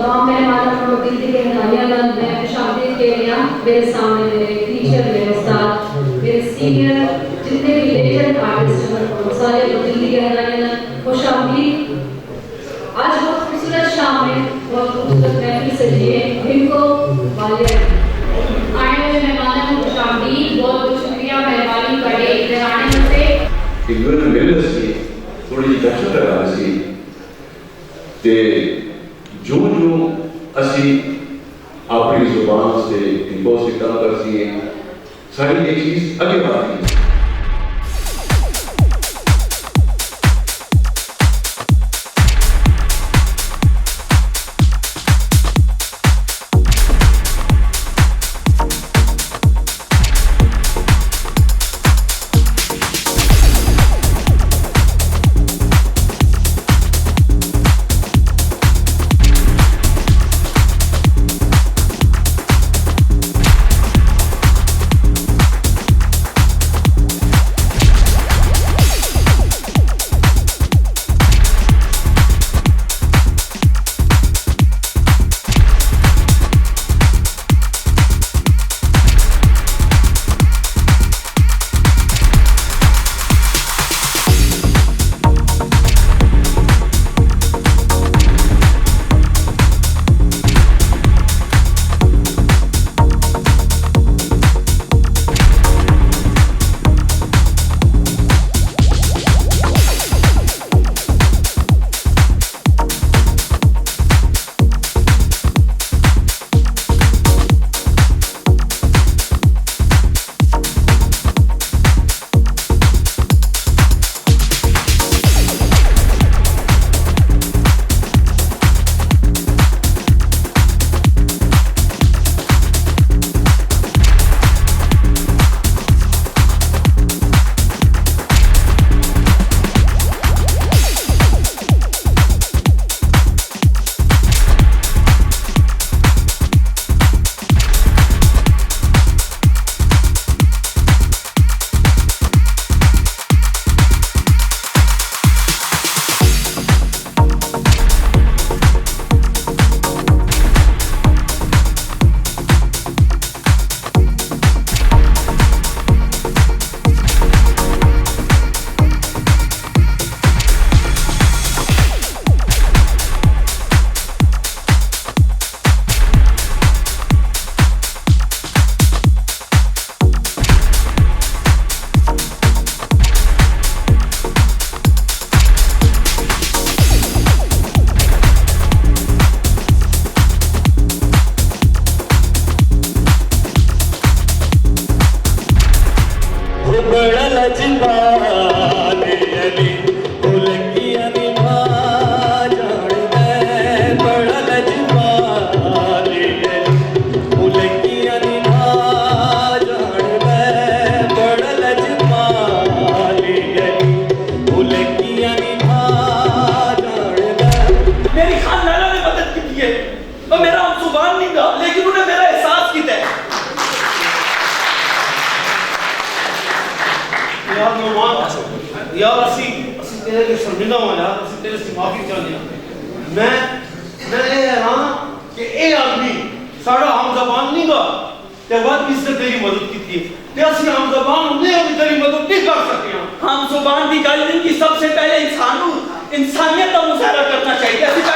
तमाम मेहमानों को दिल की गहराइयां में खुशामदीद कह रही हूं। मेरे सामने मेरे टीचर, मेरे उस्ताद, मेरे सीनियर जितने भी लेजेंड आर्टिस्ट हैं सारे को दिल की गहराइयां में खुशामदीद। आज बहुत खूबसूरत शाम में बहुत खूबसूरत महफिल सजी है हिंदको वायला आए हुए मेहमानों को खुशामदीद। बहुत बहुत शुक्रिया मेहरबानी करे इधर आने से। इन्होंने मेरे से थोड़ी जी दहशत लगा सी ते जो असी अपनी जुबान से बहुत सी काम कर सी सारी ये चीज आगे बढ़ती है। यार असी तेरे के शर्मिंदा हुआ यार, असी तेरे से माफी चाहते हैं। मैं ये हैरान कि ये आदमी साड़ा हम जबान नहीं गा ते बाद भी इसने तेरी मदद की थी ते असी हम जबान ने अभी तेरी मदद नहीं कर सके हैं। हम जुबान की गल नहीं की, सबसे पहले इंसानियत का मुजाहरा करना चाहिए।